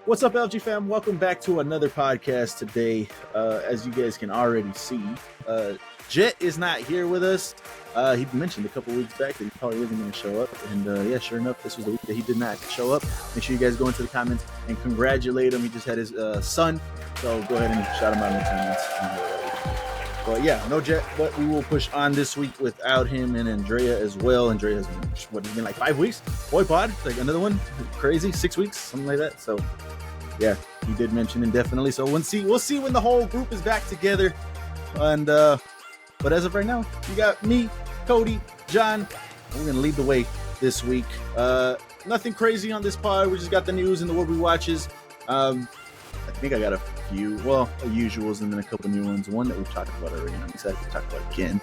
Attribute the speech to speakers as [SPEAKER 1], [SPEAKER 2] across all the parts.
[SPEAKER 1] What's up, LG fam? Welcome back to another podcast today. As you guys can already see, Jet is not here with us. He mentioned a couple weeks back that he probably wasn't going to show up. And yeah, sure enough, this was the week that he did not show up. Make sure you guys go into the comments and congratulate him. He just had his son. So go ahead and shout him out in the comments. But yeah, no Jet, but we will push on this week without him and Andrea as well. Andrea has been, it's been like 5 weeks? Boy pod, like another one, crazy, 6 weeks, something like that. So yeah, he did mention indefinitely. So we'll see when the whole group is back together. And but as of right now, you got me, Cody, John. We're gonna lead the way this week. Nothing crazy on this pod. We just got the news and the what we watches. I think I got a few, usuals, and then a couple new ones. One that we've talked about already, and I'm excited to talk about again.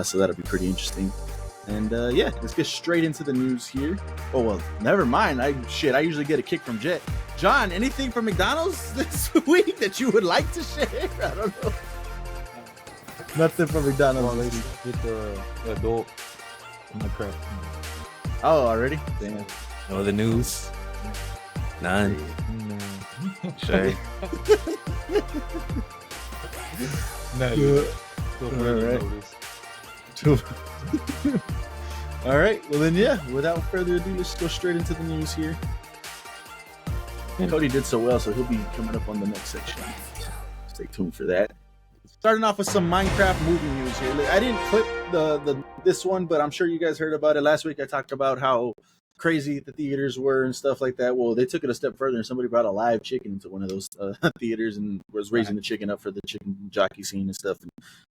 [SPEAKER 1] So that'll be pretty interesting. And yeah, let's get straight into the news here. Oh, well, never mind. I usually get a kick from Jet. John, anything from McDonald's this week that you would like to share? I don't know. Nothing from McDonald's.
[SPEAKER 2] Lady, get the adult in the crap.
[SPEAKER 1] Oh, already? Damn.
[SPEAKER 3] No other news? None. Shay.
[SPEAKER 1] All right. Well, then, yeah, without further ado, let's go straight into the news here. Cody did so well, so he'll be coming up on the next section. Stay tuned for that. Starting off with some Minecraft movie news here. I didn't clip this one, but I'm sure you guys heard about it. Last week I talked about how crazy the theaters were and stuff like that. Well, they took it a step further and somebody brought a live chicken into one of those theaters and was raising the chicken up for the chicken jockey scene and stuff and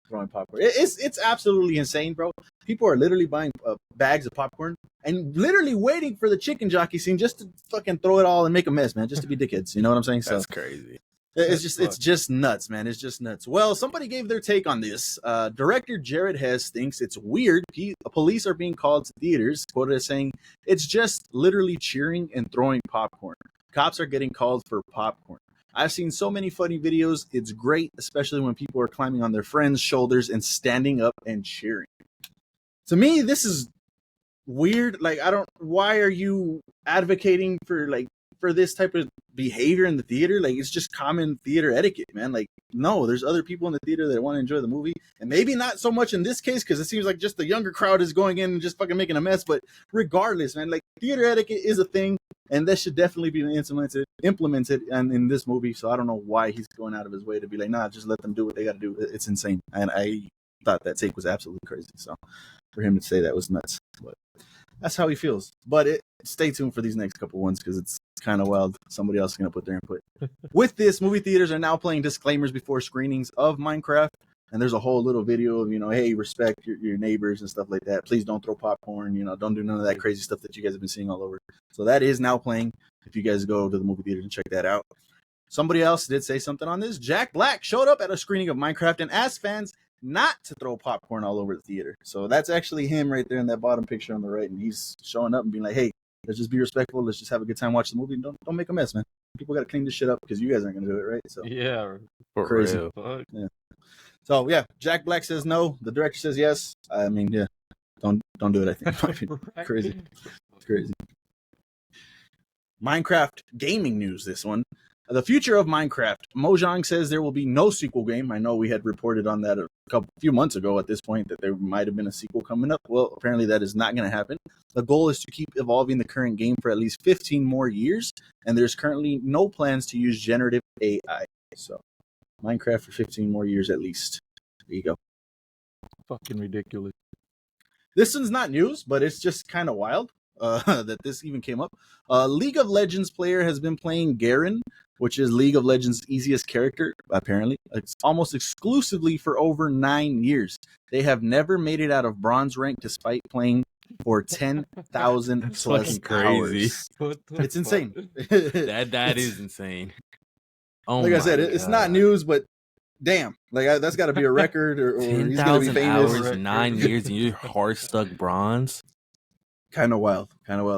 [SPEAKER 1] throwing popcorn. It's absolutely insane, bro. People are literally buying bags of popcorn and literally waiting for the chicken jockey scene just to fucking throw it all and make a mess, man, just to be dickheads. You know what I'm saying?
[SPEAKER 3] That's crazy.
[SPEAKER 1] It's just nuts, man. It's just nuts. Well, somebody gave their take on this. Director Jared Hess thinks it's weird. Police are being called to theaters, quoted as saying, "It's just literally cheering and throwing popcorn. Cops are getting called for popcorn. I've seen so many funny videos. It's great, especially when people are climbing on their friends' shoulders and standing up and cheering." To me, this is weird. Like, why are you advocating for this type of behavior in the theater? Like, it's just common theater etiquette, man. Like, no, there's other people in the theater that want to enjoy the movie, and maybe not so much in this case because it seems like just the younger crowd is going in and just fucking making a mess. But regardless, man, like, theater etiquette is a thing, and that should definitely be implemented in this movie. So I don't know why he's going out of his way to be like, nah, just let them do what they got to do. It's insane, and I thought that take was absolutely crazy. So for him to say that was nuts, but that's how he feels. But stay tuned for these next couple ones because it's kind of wild. Somebody else is going to put their input. With this, movie theaters are now playing disclaimers before screenings of Minecraft. And there's a whole little video of, hey, respect your neighbors and stuff like that. Please don't throw popcorn. Don't do none of that crazy stuff that you guys have been seeing all over. So that is now playing. If you guys go to the movie theaters and check that out. Somebody else did say something on this. Jack Black showed up at a screening of Minecraft and asked fans not to throw popcorn all over the theater. So that's actually him right there in that bottom picture on the right. And he's showing up and being like, hey, let's just be respectful. Let's just have a good time watching the movie. Don't make a mess, man. People got to clean this shit up because you guys aren't going to do it, right? So
[SPEAKER 2] yeah,
[SPEAKER 1] crazy. Yeah. So yeah, Jack Black says no. The director says yes. I mean, yeah, don't do it. I think crazy. It's crazy. Minecraft gaming news. This one. The future of Minecraft. Mojang says there will be no sequel game. I know we had reported on that a few months ago at this point that there might have been a sequel coming up. Well, apparently that is not going to happen. The goal is to keep evolving the current game for at least 15 more years, and there's currently no plans to use generative AI. So, Minecraft for 15 more years at least. There you go.
[SPEAKER 2] Fucking ridiculous.
[SPEAKER 1] This one's not news, but it's just kind of wild that this even came up. League of Legends player has been playing Garen, which is League of Legends' easiest character, apparently. It's almost exclusively for over 9 years. They have never made it out of bronze rank despite playing for 10,000 plus
[SPEAKER 3] crazy.
[SPEAKER 1] Hours. It's insane.
[SPEAKER 3] That is insane. Oh,
[SPEAKER 1] like I said, it's not news, but damn, like that's got to be a record, or he's gonna be
[SPEAKER 3] 10,000
[SPEAKER 1] famous.
[SPEAKER 3] hours, 9 years, and you're hard stuck bronze.
[SPEAKER 1] Kind of wild.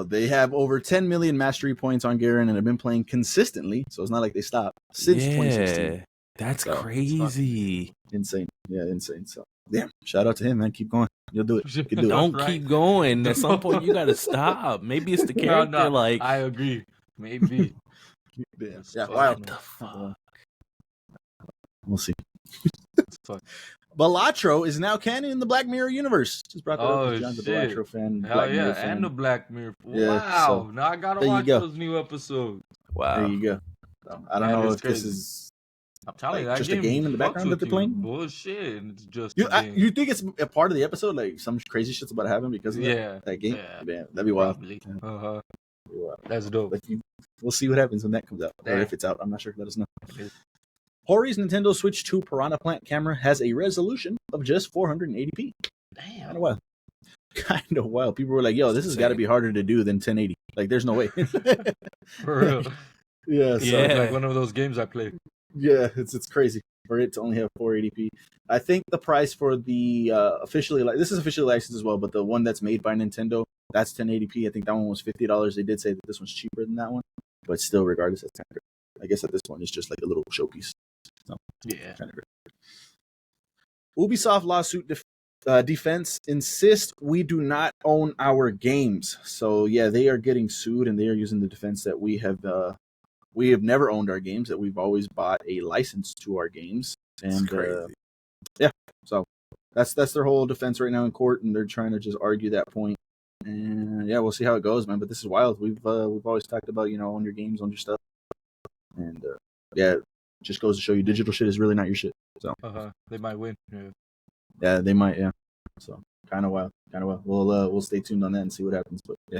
[SPEAKER 1] They have over 10 million mastery points on Garen and have been playing consistently, so it's not like they stopped since 2016.
[SPEAKER 3] That's crazy.
[SPEAKER 1] Insane. Yeah, insane. So, damn, shout out to him, man. Keep going. You'll do it. You can do
[SPEAKER 3] Don't
[SPEAKER 1] it.
[SPEAKER 3] keep going. At some point, you got to stop. Maybe it's the character.
[SPEAKER 2] No, I agree. Maybe.
[SPEAKER 1] Yeah.
[SPEAKER 2] Fuck,
[SPEAKER 1] Wow.
[SPEAKER 3] What the fuck?
[SPEAKER 1] We'll see.
[SPEAKER 2] Fuck.
[SPEAKER 1] Balatro is now canon in the Black Mirror universe. Just brought that up
[SPEAKER 2] Oh
[SPEAKER 1] because John's a
[SPEAKER 2] shit!
[SPEAKER 1] Balatro fan,
[SPEAKER 2] Hell
[SPEAKER 1] Black
[SPEAKER 2] yeah,
[SPEAKER 1] Mirror
[SPEAKER 2] and
[SPEAKER 1] fan.
[SPEAKER 2] the Black Mirror.
[SPEAKER 1] Yeah,
[SPEAKER 2] Wow!
[SPEAKER 1] so,
[SPEAKER 2] Now I gotta
[SPEAKER 1] there you
[SPEAKER 2] watch
[SPEAKER 1] go.
[SPEAKER 2] those new episodes.
[SPEAKER 1] There
[SPEAKER 3] Wow.
[SPEAKER 1] you go. So, I don't
[SPEAKER 2] That
[SPEAKER 1] know
[SPEAKER 2] is
[SPEAKER 1] if this
[SPEAKER 2] crazy.
[SPEAKER 1] is
[SPEAKER 2] I'm telling you,
[SPEAKER 1] like
[SPEAKER 2] that
[SPEAKER 1] just a
[SPEAKER 2] game
[SPEAKER 1] game in the
[SPEAKER 2] fucks
[SPEAKER 1] background that
[SPEAKER 2] with
[SPEAKER 1] they're
[SPEAKER 2] you.
[SPEAKER 1] playing.
[SPEAKER 2] Bullshit, and it's just
[SPEAKER 1] You,
[SPEAKER 2] a game.
[SPEAKER 1] you think it's a part of the episode, like some crazy shit's about to happen because of
[SPEAKER 2] Yeah,
[SPEAKER 1] that game?
[SPEAKER 2] yeah,
[SPEAKER 1] Man, that'd be wild.
[SPEAKER 2] probably.
[SPEAKER 1] Yeah,
[SPEAKER 2] Uh-huh.
[SPEAKER 1] that'd be wild.
[SPEAKER 2] That's dope.
[SPEAKER 1] But we'll see what happens when that comes out, or
[SPEAKER 2] Damn.
[SPEAKER 1] if it's out. I'm not sure. Let us know.
[SPEAKER 2] It is.
[SPEAKER 1] Hori's Nintendo Switch 2 Piranha Plant camera has a resolution of just 480p.
[SPEAKER 2] Damn.
[SPEAKER 1] Kind of wild. Kind of wild. People were like, "Yo, this has got to be harder to do than 1080." Like, there's no way.
[SPEAKER 2] For real.
[SPEAKER 1] Yeah. So,
[SPEAKER 3] Yeah.
[SPEAKER 2] Like one of those games I play.
[SPEAKER 1] yeah, it's crazy for it to only have 480p. I think the price for the this is officially licensed as well, but the one that's made by Nintendo, that's 1080p. I think that one was $50. They did say that this one's cheaper than that one, but still, regardless, that's kind of great. I guess that this one is just like a little showpiece. So,
[SPEAKER 2] Yeah.
[SPEAKER 1] kind of great. Ubisoft lawsuit defense insists we do not own our games. So yeah, they are getting sued, and they are using the defense that we have never owned our games, that we've always bought a license to our games. And yeah, so that's their whole defense right now in court, and they're trying to just argue that point. And yeah, we'll see how it goes, man. But this is wild. We've always talked about, own your games, own your stuff, and yeah, it just goes to show you digital shit is really not your shit. So
[SPEAKER 2] They might win.
[SPEAKER 1] yeah, they might. Yeah, so kind of wild. We'll stay tuned on that and see what happens. But yeah.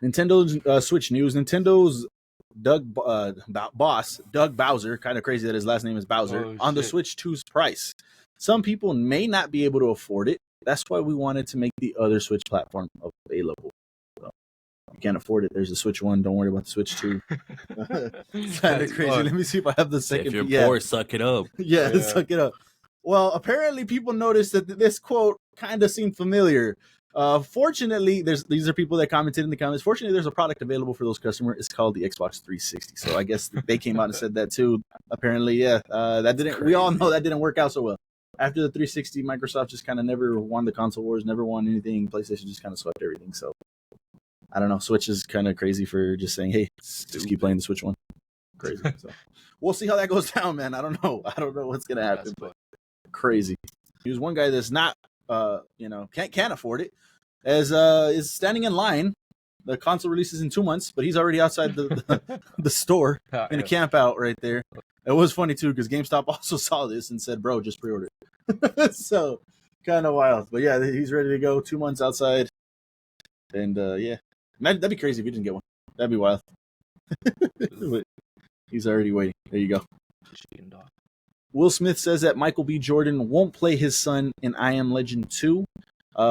[SPEAKER 1] Nintendo Switch news. Nintendo's boss, Doug Bowser, kind of crazy that his last name is Bowser, on the Switch 2's price. Some people may not be able to afford it. That's why we wanted to make the other Switch platform available. So, if you can't afford it, there's the Switch 1. Don't worry about the Switch 2. It's kind of crazy.
[SPEAKER 2] Fun.
[SPEAKER 1] Let me see if I have the second.
[SPEAKER 3] If you're poor, suck it up.
[SPEAKER 1] Yeah, suck it up. Well, apparently people noticed that this quote kind of seemed familiar. Fortunately, these are people that commented in the comments. Fortunately, there's a product available for those customers. It's called the Xbox 360. So I guess they came out and said that too. Apparently, yeah, that didn't. We all know that didn't work out so well. After the 360, Microsoft just kind of never won the console wars, never won anything. PlayStation just kind of swept everything. So I don't know. Switch is kind of crazy for just saying, "Hey, just keep playing the Switch one." Crazy. So we'll see how that goes down, man. I don't know. I don't know what's gonna happen, but crazy. He was one guy that's not, can't afford it, is standing in line. The console releases in 2 months, but he's already outside the store in a camp out right there. It was funny too because GameStop also saw this and said, "Bro, just pre-order it." So kind of wild, but yeah, he's ready to go. 2 months outside, and yeah, that'd be crazy if he didn't get one. That'd be wild. But he's already waiting. There you go. Will Smith says that Michael B. Jordan won't play his son in I Am Legend 2.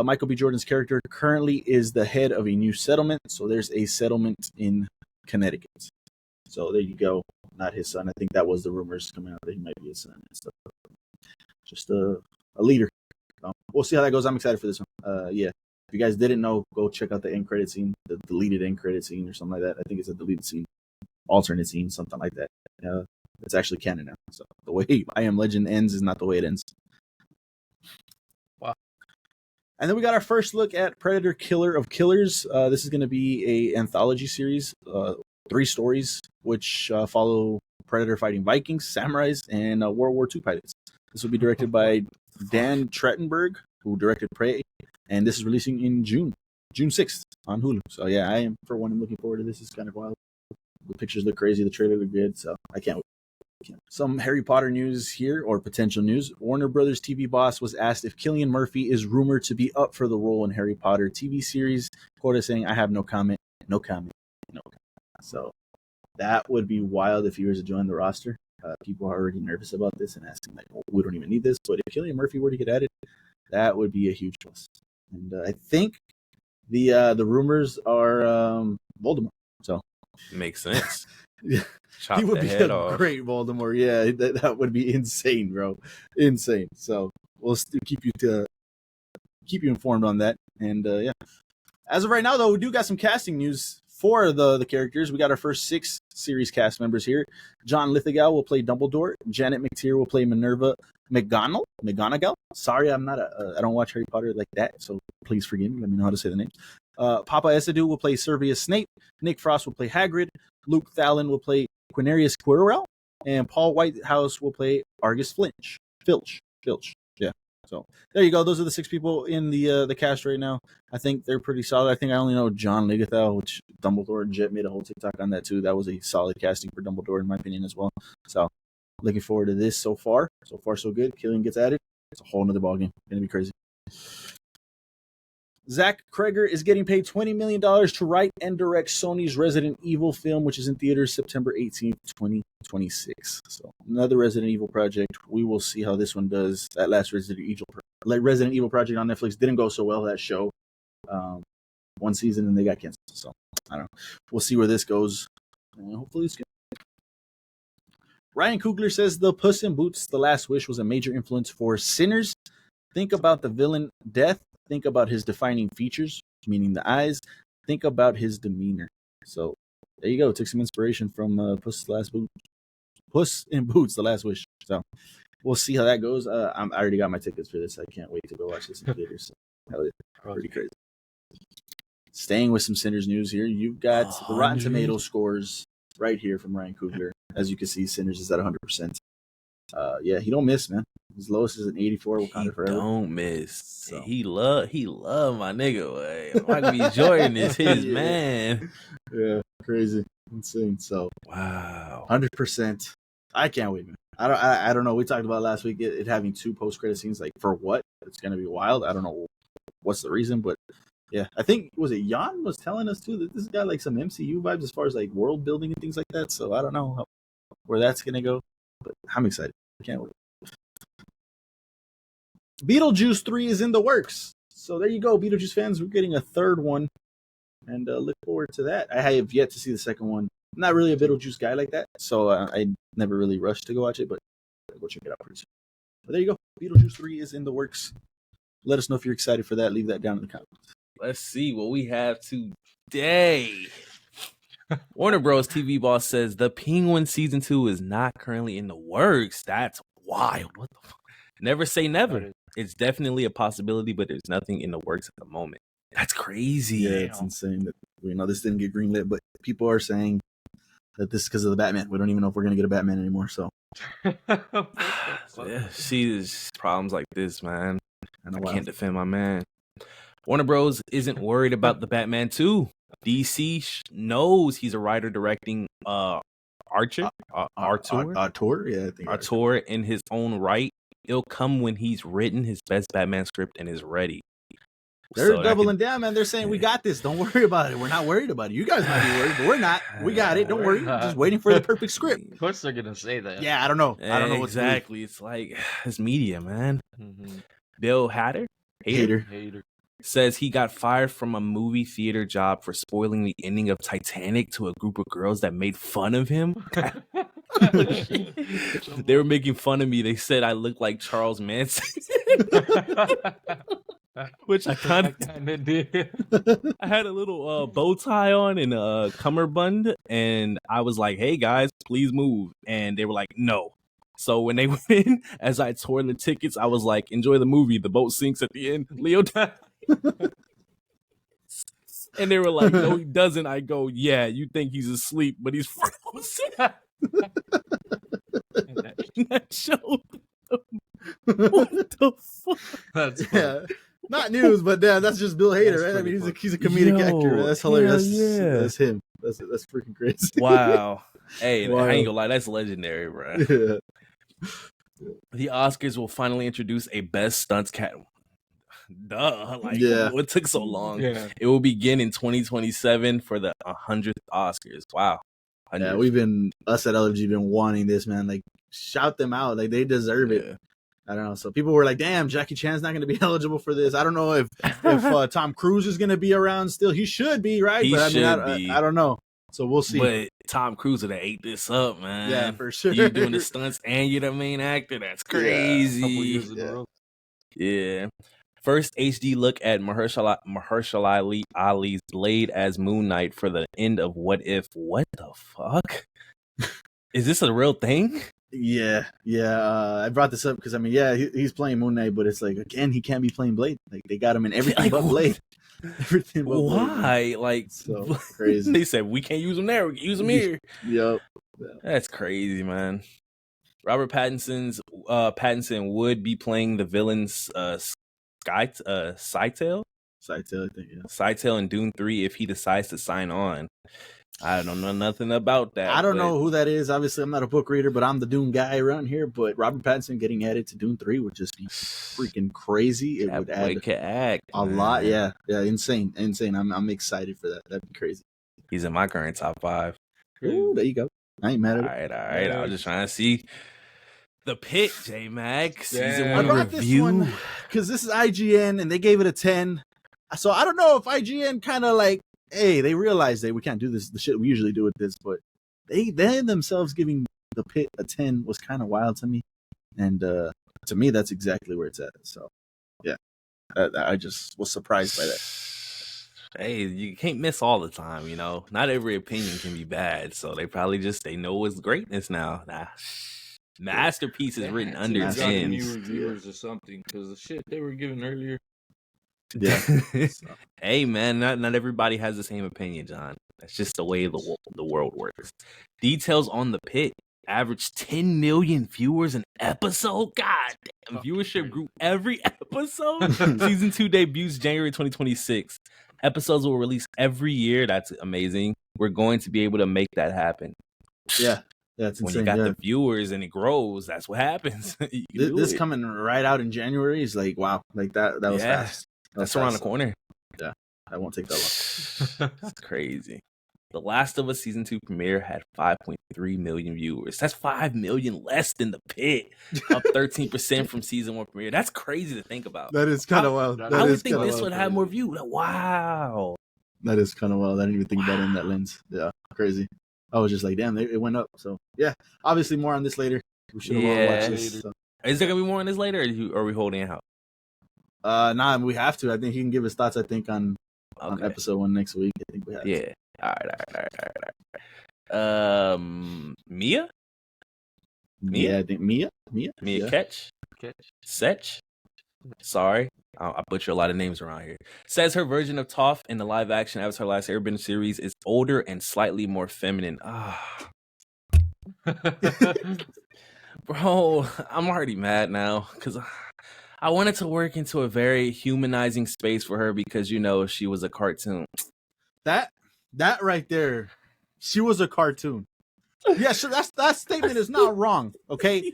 [SPEAKER 1] Michael B. Jordan's character currently is the head of a new settlement. So there's a settlement in Connecticut. So there you go. Not his son. I think that was the rumors coming out that he might be his son and stuff. Just a leader. We'll see how that goes. I'm excited for this one. Yeah. If you guys didn't know, go check out the end credit scene, the deleted end credit scene or something like that. I think it's a deleted scene, alternate scene, something like that. It's actually canon now. So the way I Am Legend ends is not the way it ends.
[SPEAKER 2] Wow.
[SPEAKER 1] And then we got our first look at Predator Killer of Killers. This is going to be an anthology series, 3 stories, which follow Predator fighting Vikings, samurais, and World War II pilots. This will be directed by Dan Trachtenberg, who directed Prey, and this is releasing in June 6th on Hulu. So yeah, I am, for one, I'm looking forward to this. It's kind of wild. The pictures look crazy, the trailer look good, so I can't wait. Some Harry Potter news here, or potential news. Warner Brothers TV boss was asked if Cillian Murphy is rumored to be up for the role in Harry Potter TV series. Quote saying, "I have no comment, no comment, no comment." So that would be wild if he was to join the roster. People are already nervous about this and asking, like, well, we don't even need this. But if Cillian Murphy were to get added, that would be a huge plus. And I think the rumors are Voldemort. So
[SPEAKER 3] Makes sense.
[SPEAKER 1] Yeah.
[SPEAKER 3] Chop
[SPEAKER 1] He would
[SPEAKER 3] the
[SPEAKER 1] be
[SPEAKER 3] head
[SPEAKER 1] a
[SPEAKER 3] off.
[SPEAKER 1] great Voldemort. Yeah, that would be insane, bro. Insane. So we'll still keep you informed on that. And yeah, as of right now, though, we do got some casting news for the characters. We got our first 6 series cast members here. John Lithgow will play Dumbledore. Janet McTeer will play Minerva McGonagall. Sorry, I'm not I don't watch Harry Potter like that, so please forgive me. Let me know how to say the name. Papa Esadu will play Servius Snape. Nick Frost will play Hagrid. Luke Thallin will play Quinarius Quirrell. And Paul Whitehouse will play Argus Filch. Yeah. So there you go. Those are the 6 people in the cast right now. I think they're pretty solid. I think I only know John Leguizamo, which Dumbledore and Jet made a whole TikTok on that too. That was a solid casting for Dumbledore in my opinion as well. So looking forward to this so far. So far so good. Killian gets added. It's a whole nother ballgame. Gonna be crazy. Zach Kreger is getting paid $20 million to write and direct Sony's Resident Evil film, which is in theaters September 18th, 2026. So another Resident Evil project. We will see how this one does. That last Resident Evil project on Netflix didn't go so well, that show. 1 season and they got canceled. So I don't know. We'll see where this goes. Hopefully it's good. Ryan Coogler says the Puss in Boots: The Last Wish was a major influence for Sinners. Think about the villain Death. Think about his defining features, meaning the eyes. Think about his demeanor. So there you go. Took some inspiration from Puss in Boots: The Last Wish. So we'll see how that goes. I already got my tickets for this. I can't wait to go watch this in theaters. So hell yeah, pretty crazy. Staying with some Sinners news here, you've got the Rotten Tomatoes scores right here from Ryan Coogler. As you can see, Sinners is at 100%. Yeah, he don't miss, man. His lowest is an 84. Wakanda Forever.
[SPEAKER 3] Don't miss. So. He love my nigga. Way. Michael B. Jordan is his man.
[SPEAKER 1] Yeah, crazy, insane. So
[SPEAKER 3] wow,
[SPEAKER 1] 100%. I can't wait, man. I don't know. We talked about last week it having 2 post-credit scenes. Like for what? It's gonna be wild. I don't know what's the reason, but yeah, I think was it Jan was telling us too that this got like some MCU vibes as far as like world building and things like that. So I don't know where that's gonna go, but I'm excited. I can't wait. Beetlejuice 3 is in the works. So there you go, Beetlejuice fans. We're getting a 3rd one, and look forward to that. I have yet to see the 2nd one. I'm not really a Beetlejuice guy like that, so I never really rushed to go watch it, but I'll go check it out pretty soon. But there you go. Beetlejuice 3 is in the works. Let us know if you're excited for that. Leave that down in the comments.
[SPEAKER 3] Let's see what we have today. Warner Bros. TV boss says the Penguin season 2 is not currently in the works. That's wild. What the fuck? Never say never. It's definitely a possibility, but there's nothing in the works at the moment. That's crazy.
[SPEAKER 1] Yeah, it's insane that this didn't get greenlit, but people are saying that this is because of the Batman. We don't even know if we're gonna get a Batman anymore. So
[SPEAKER 3] yeah, see, there's problems like this, man. I can't defend my man. Warner Bros. Isn't worried about the Batman 2. DC knows he's a writer directing Arthur. Yeah, I think Arthur in his own right. It'll come when he's written his best Batman script and is ready.
[SPEAKER 1] They're doubling down, man. They're saying we got this. Don't worry about it. We're not worried about it. You guys might be worried, but we're not. We got it. Don't worry. Just waiting for the perfect script.
[SPEAKER 4] Of course they're gonna say that.
[SPEAKER 1] Yeah, I don't know. I don't know what
[SPEAKER 3] exactly. It's like it's media, man. Mm-hmm. Bill Hader says he got fired from a movie theater job for spoiling the ending of Titanic to a group of girls that made fun of him. They were making fun of me. They said I looked like Charles Manson. Which I kind of did. I had a little bow tie on and a cummerbund, and I was like, "Hey guys, please move." And they were like, "No." So when they went in, as I tore the tickets, I was like, "Enjoy the movie. The boat sinks at the end. Leo died." And they were like, "No, he doesn't." I go, "Yeah, you think he's asleep, but he's frozen." That show. What the fuck?
[SPEAKER 1] That's funny. Not news, but that's just Bill Hader, right? I mean, he's a comedic actor. Right? That's hilarious. That's him. That's freaking crazy.
[SPEAKER 3] Wow. Hey, wow. I ain't gonna lie, that's legendary, bro. Yeah. The Oscars will finally introduce a best stunts cat. What took so long? Yeah. It will begin in 2027 for the 100th Oscars. Wow. 100th.
[SPEAKER 1] Yeah, us at LFG been wanting this, man. Like, shout them out. Like, they deserve it. I don't know. So people were like, "Damn, Jackie Chan's not going to be eligible for this." I don't know if Tom Cruise is going to be around still. He should be, right?
[SPEAKER 3] He should be.
[SPEAKER 1] I don't know. So we'll see.
[SPEAKER 3] But Tom Cruise would have ate this up, man.
[SPEAKER 1] Yeah, for sure.
[SPEAKER 3] You doing the stunts and you're the main actor. That's crazy. Yeah. First HD look at Mahershala Ali's Blade as Moon Knight for the end of What If. What the fuck? Is this a real thing?
[SPEAKER 1] Yeah. I brought this up because he's playing Moon Knight, but it's like, again, he can't be playing Blade. Like, they got him in everything but Blade. Everything but Blade,
[SPEAKER 3] Why? Like,
[SPEAKER 1] so crazy.
[SPEAKER 3] they said we can't use them there. We can use them here.
[SPEAKER 1] Yep.
[SPEAKER 3] That's crazy, man. Robert Pattinson would be playing the villain's Scytale
[SPEAKER 1] Scytale, I think. Yeah.
[SPEAKER 3] Scytale in Dune 3 if he decides to sign on. I don't know nothing about that.
[SPEAKER 1] I don't know who that is. Obviously, I'm not a book reader, but I'm the Dune guy around here. But Robert Pattinson getting added to Dune 3 would just be freaking crazy. It would add a lot. Yeah, insane. I'm excited for that. That'd be crazy.
[SPEAKER 3] He's in my current top 5.
[SPEAKER 1] Ooh, there you go. I ain't mad at it.
[SPEAKER 3] All right. I was just trying to see the Pit, J-Mag, season 1
[SPEAKER 1] I brought
[SPEAKER 3] review.
[SPEAKER 1] this one because this is IGN, and they gave it a 10. So I don't know if IGN kind of like, hey, they realized we can't do this, the shit we usually do with this, but they themselves giving the Pit a 10 was kind of wild to me. And to me, that's exactly where it's at. So, yeah, I just was surprised by that.
[SPEAKER 3] Hey, you can't miss all the time, you know. Not every opinion can be bad, so they probably they know it's greatness now. Masterpiece is written under 10.
[SPEAKER 2] New reviewers or something because the shit they were giving earlier.
[SPEAKER 1] Yeah.
[SPEAKER 3] Hey, man, not everybody has the same opinion, John. That's just the way the world works. Details on the Pit. Average 10 million viewers an episode. God damn, viewership grew every episode. Season 2 debuts January 2026. Episodes will release every year. That's amazing. We're going to be able to make that happen.
[SPEAKER 1] Yeah, that's
[SPEAKER 3] when
[SPEAKER 1] insane.
[SPEAKER 3] You got the viewers and it grows. That's what happens.
[SPEAKER 1] This coming right out in January is like, wow, like that was fast.
[SPEAKER 3] That's around the corner.
[SPEAKER 1] Yeah, I won't take that long.
[SPEAKER 3] That's crazy. The Last of Us season 2 premiere had 5.3 million viewers. That's 5 million less than the Pit, up 13% from season 1 premiere. That's crazy to think about.
[SPEAKER 1] That is kind of wild.
[SPEAKER 3] I would think this would have more views. Wow.
[SPEAKER 1] That is kind of wild. I didn't even think about it in that lens. Yeah, crazy. I was just like, damn, it went up. So, yeah, obviously more on this later. We should have watched this. So.
[SPEAKER 3] Is there going to be more on this later, or are we holding it out?
[SPEAKER 1] Nah, we have to. I think he can give his thoughts, I think, on episode 1 next week. I think we have to.
[SPEAKER 3] All right. Mia?
[SPEAKER 1] Yeah, I think Mia
[SPEAKER 3] Ketch? Setch? Sorry, I butcher a lot of names around here. Says her version of Toph in the live-action Avatar: Last Airbender series is older and slightly more feminine. Bro, I'm already mad now because I wanted to work into a very humanizing space for her because, you know, she was a cartoon.
[SPEAKER 1] That right there, she was a cartoon. Yeah, sure. That statement is not wrong. Okay,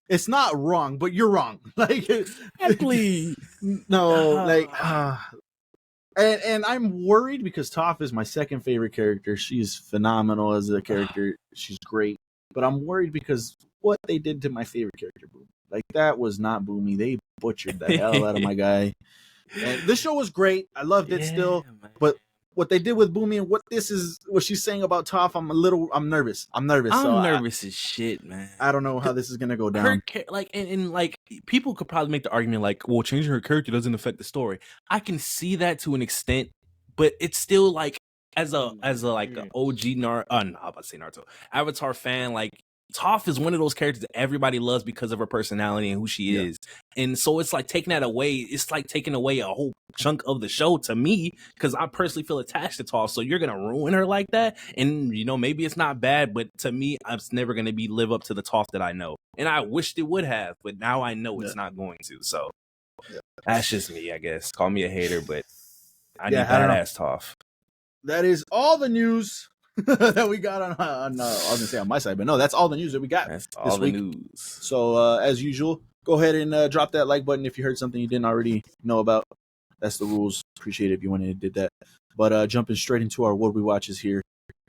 [SPEAKER 1] it's not wrong, but you're wrong. Like,
[SPEAKER 3] please,
[SPEAKER 1] no, and I'm worried because Toph is my second favorite character. She's phenomenal as a character. She's great, but I'm worried because what they did to my favorite character, Boom. Like that was not Boomy. They butchered the hell out of my guy. And this show was great. I loved it still, but what they did with Boomy and what she's saying about Toph, I'm nervous. I'm nervous
[SPEAKER 3] as shit, man.
[SPEAKER 1] I don't know how this is gonna go down.
[SPEAKER 3] Her, people could probably make the argument like, well, changing her character doesn't affect the story. I can see that to an extent, but it's still like as a like an OG Naruto Avatar fan, like Toph is one of those characters that everybody loves because of her personality and who she is. And so it's like taking that away. It's like taking away a whole chunk of the show to me because I personally feel attached to Toph. So you're going to ruin her like that. And, you know, maybe it's not bad, but to me, it's never going to live up to the Toph that I know. And I wished it would have, but now I know it's not going to. So that's just me, I guess. Call me a hater, but I need badass Toph.
[SPEAKER 1] That is all the news that we got on I was gonna say on my side, but no, that's all the news that we got.
[SPEAKER 3] That's all the news.
[SPEAKER 1] So as usual, go ahead and drop that like button if you heard something you didn't already know about. That's the rules. Appreciate it if you went and did that. But jumping straight into our what we watches here.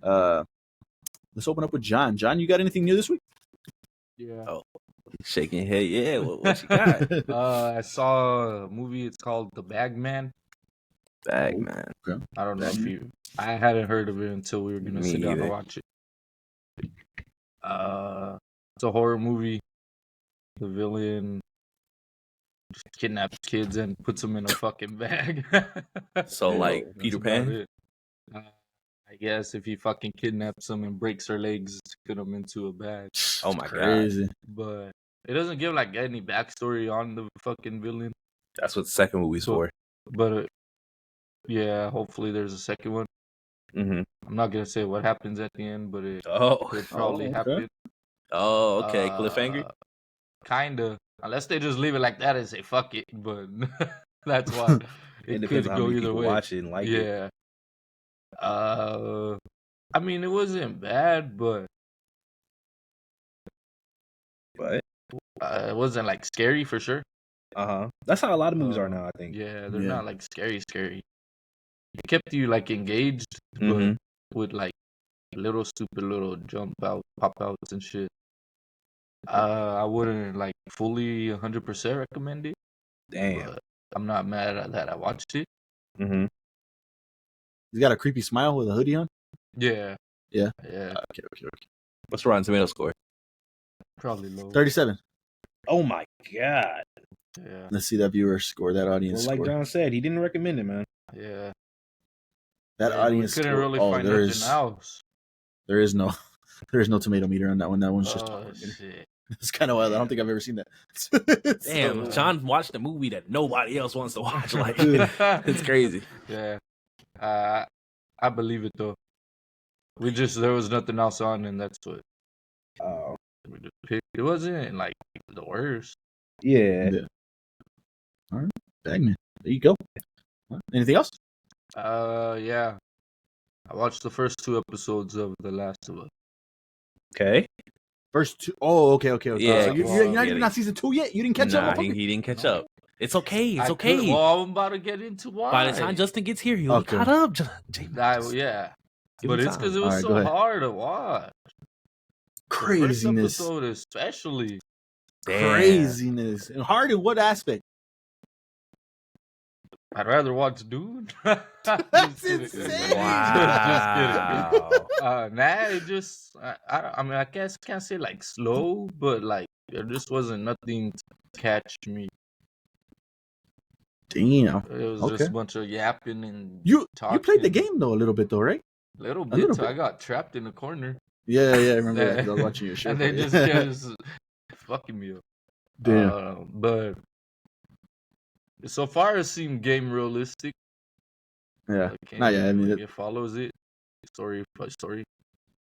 [SPEAKER 1] Let's open up with John. John, you got anything new this week?
[SPEAKER 2] Yeah.
[SPEAKER 3] Oh, shaking your head. Yeah. What you got?
[SPEAKER 2] I saw a movie. It's called The Bagman.
[SPEAKER 3] Bagman.
[SPEAKER 1] Okay.
[SPEAKER 2] I don't know if I hadn't heard of it until we were gonna sit down and watch it. It's a horror movie. The villain just kidnaps kids and puts them in a fucking bag.
[SPEAKER 3] So like Peter Pan?
[SPEAKER 2] I guess if he fucking kidnaps them and breaks their legs to put them into a bag.
[SPEAKER 3] Oh my
[SPEAKER 1] Crazy.
[SPEAKER 3] God.
[SPEAKER 2] But it doesn't give like any backstory on the fucking villain.
[SPEAKER 3] That's what the second movie's for.
[SPEAKER 2] But Yeah, hopefully there's a second one.
[SPEAKER 3] Mm-hmm.
[SPEAKER 2] I'm not gonna say what happens at the end, but it
[SPEAKER 3] Oh.
[SPEAKER 2] could probably
[SPEAKER 1] okay.
[SPEAKER 2] happen.
[SPEAKER 3] Oh, okay. Cliffhanger.
[SPEAKER 2] Kinda. Unless they just leave it like that and say fuck it, but that's why
[SPEAKER 3] It
[SPEAKER 2] it
[SPEAKER 3] depends
[SPEAKER 2] could
[SPEAKER 3] on how
[SPEAKER 2] go
[SPEAKER 3] many
[SPEAKER 2] either
[SPEAKER 3] people
[SPEAKER 2] way.
[SPEAKER 3] watch it and like it.
[SPEAKER 2] Yeah. I mean, it wasn't bad, but
[SPEAKER 3] But
[SPEAKER 2] it wasn't like scary for sure.
[SPEAKER 3] that's how a lot of movies are now, I think.
[SPEAKER 2] Yeah, they're
[SPEAKER 1] Yeah.
[SPEAKER 2] not like scary. It kept you like engaged, but
[SPEAKER 3] Mm-hmm.
[SPEAKER 2] with like little stupid little pop outs and shit. I wouldn't like fully 100% recommend it,
[SPEAKER 3] Damn.
[SPEAKER 2] but I'm not mad at that I watched it.
[SPEAKER 3] Mm-hmm.
[SPEAKER 1] He's got a creepy smile with a hoodie on.
[SPEAKER 2] Yeah.
[SPEAKER 1] Yeah.
[SPEAKER 2] Yeah.
[SPEAKER 1] Okay.
[SPEAKER 3] What's Rotten Tomato score?
[SPEAKER 2] Probably low.
[SPEAKER 1] 37.
[SPEAKER 3] Oh my god.
[SPEAKER 2] Yeah.
[SPEAKER 1] Let's see that viewer score, that audience
[SPEAKER 3] Well, like
[SPEAKER 1] score.
[SPEAKER 3] John said, he didn't recommend it, man.
[SPEAKER 2] Yeah.
[SPEAKER 1] That
[SPEAKER 2] Yeah,
[SPEAKER 1] audience
[SPEAKER 2] we couldn't
[SPEAKER 1] score.
[SPEAKER 2] really
[SPEAKER 1] Oh,
[SPEAKER 2] find
[SPEAKER 1] there
[SPEAKER 2] nothing
[SPEAKER 1] is
[SPEAKER 2] else.
[SPEAKER 1] there is no tomato meter on that one. That one's just
[SPEAKER 2] Oh
[SPEAKER 1] talking.
[SPEAKER 2] shit.
[SPEAKER 1] It's kind of wild. I don't think I've ever seen that.
[SPEAKER 3] Damn,
[SPEAKER 1] So,
[SPEAKER 3] John watched a movie that nobody else wants to watch. Like,
[SPEAKER 1] Dude.
[SPEAKER 3] it's crazy.
[SPEAKER 2] Yeah. I believe it though. There was nothing else on, and that's what
[SPEAKER 3] Oh,
[SPEAKER 2] we just picked. It wasn't like the worst.
[SPEAKER 3] yeah.
[SPEAKER 1] Yeah. All right, dang man. There you go. Anything else?
[SPEAKER 2] Yeah. I watched the first 2 episodes of The Last of Us.
[SPEAKER 3] Okay.
[SPEAKER 1] First two. Oh, okay.
[SPEAKER 3] Yeah,
[SPEAKER 1] So you're not even on season 2 yet. You didn't catch up.
[SPEAKER 3] He didn't catch up. It's okay. It's
[SPEAKER 2] I
[SPEAKER 3] okay.
[SPEAKER 2] could- well, I'm about to get into why.
[SPEAKER 3] By the time Justin gets here, he'll be
[SPEAKER 1] Okay.
[SPEAKER 3] caught up.
[SPEAKER 2] Yeah.
[SPEAKER 3] Give
[SPEAKER 2] But
[SPEAKER 3] him
[SPEAKER 2] it's
[SPEAKER 3] time.
[SPEAKER 2] because it
[SPEAKER 1] All
[SPEAKER 2] was
[SPEAKER 1] right, go
[SPEAKER 2] so
[SPEAKER 1] ahead.
[SPEAKER 2] hard to watch.
[SPEAKER 1] Craziness.
[SPEAKER 2] The first episode especially.
[SPEAKER 3] Damn.
[SPEAKER 1] Craziness. And hard in what aspect?
[SPEAKER 2] I'd rather watch Dude.
[SPEAKER 1] That's insane.
[SPEAKER 3] Wow.
[SPEAKER 2] It just I mean I guess can't say like slow, but like there just wasn't nothing to catch me.
[SPEAKER 1] Damn.
[SPEAKER 2] It was
[SPEAKER 1] Okay.
[SPEAKER 2] just a bunch of yapping and
[SPEAKER 1] You
[SPEAKER 2] talking.
[SPEAKER 1] played the game though a little bit though, right?
[SPEAKER 2] Little
[SPEAKER 1] A
[SPEAKER 2] bit.
[SPEAKER 1] little
[SPEAKER 2] So I
[SPEAKER 1] bit.
[SPEAKER 2] got trapped in a corner.
[SPEAKER 1] Yeah. I remember that 'cause I was watching your show.
[SPEAKER 2] And they just kept fucking me up.
[SPEAKER 1] Damn.
[SPEAKER 2] But so far it seemed game realistic.
[SPEAKER 1] Yeah.
[SPEAKER 2] Like,
[SPEAKER 1] Not yet. I mean,
[SPEAKER 2] it follows it story by story.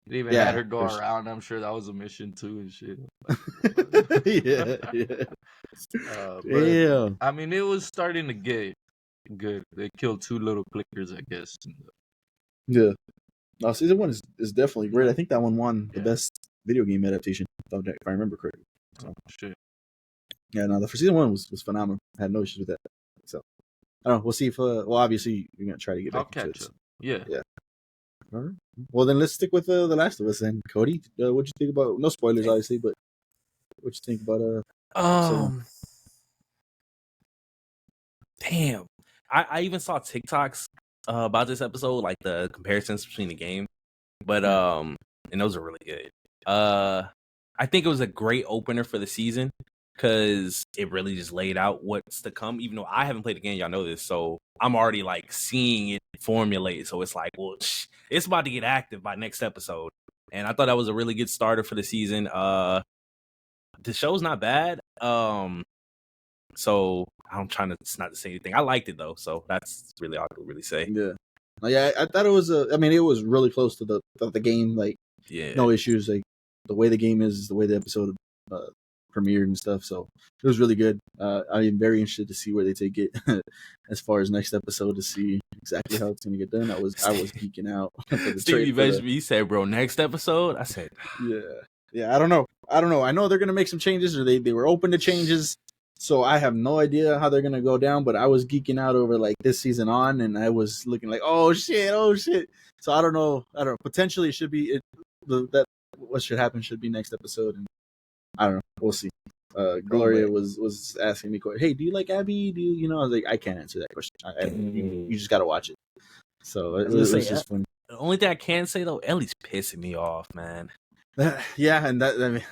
[SPEAKER 2] It even
[SPEAKER 1] Yeah,
[SPEAKER 2] had her go
[SPEAKER 1] there's-
[SPEAKER 2] around. I'm sure that was a mission too and shit.
[SPEAKER 1] yeah.
[SPEAKER 2] But,
[SPEAKER 1] Damn.
[SPEAKER 2] I mean, it was starting to get good. They killed 2 little clickers, I guess.
[SPEAKER 1] Yeah. No, season 1 is definitely great. I think that one won the
[SPEAKER 2] Yeah.
[SPEAKER 1] best video game adaptation, if I remember correctly. So,
[SPEAKER 2] Shit.
[SPEAKER 1] yeah, no, the for season 1 was phenomenal. I had no issues with that. So I don't know. We'll see if well, obviously you're gonna try to get
[SPEAKER 2] I'll
[SPEAKER 1] back into
[SPEAKER 2] catch
[SPEAKER 1] it.
[SPEAKER 2] up. Yeah.
[SPEAKER 1] All right. Well, then let's stick with The Last of Us. Then, Cody, what'd you think about? No spoilers, obviously, but what'd you think about?
[SPEAKER 3] Damn. I even saw TikToks about this episode, like the comparisons between the game. But and those are really good. I think it was a great opener for the season because it really just laid out what's to come. Even though I haven't played the game, y'all know this, so I'm already like seeing it formulate. So it's like, well, it's about to get active by next episode. And I thought that was a really good starter for the season. The show's not bad. So I'm trying to not to say anything. I liked it though, so that's really all I could really say.
[SPEAKER 1] Yeah. Yeah, I thought it was I mean, it was really close to the game. Like,
[SPEAKER 3] Yeah.
[SPEAKER 1] no issues. Like the way the game is the way the episode premiered and stuff. So it was really good. I am very interested to see where they take it as far as next episode to see exactly how it's going to get done. I was geeking out.
[SPEAKER 3] Stevie messaged me. He said, "Bro, next episode." I said,
[SPEAKER 1] "Yeah, I don't know. I know they're going to make some changes, or they were open to changes. So I have no idea how they're going to go down. But I was geeking out over like this season on, and I was looking like, oh shit. So I don't know. Potentially, it should be that what should happen should be next episode, and I don't know. We'll see. Gloria was asking me, "Hey, do you like Abby? Do you know?" I was like, "I can't answer that question. You just got to watch it." So it was just fun.
[SPEAKER 3] The only thing I can say though, Ellie's pissing me off, man.
[SPEAKER 1] Yeah, and that it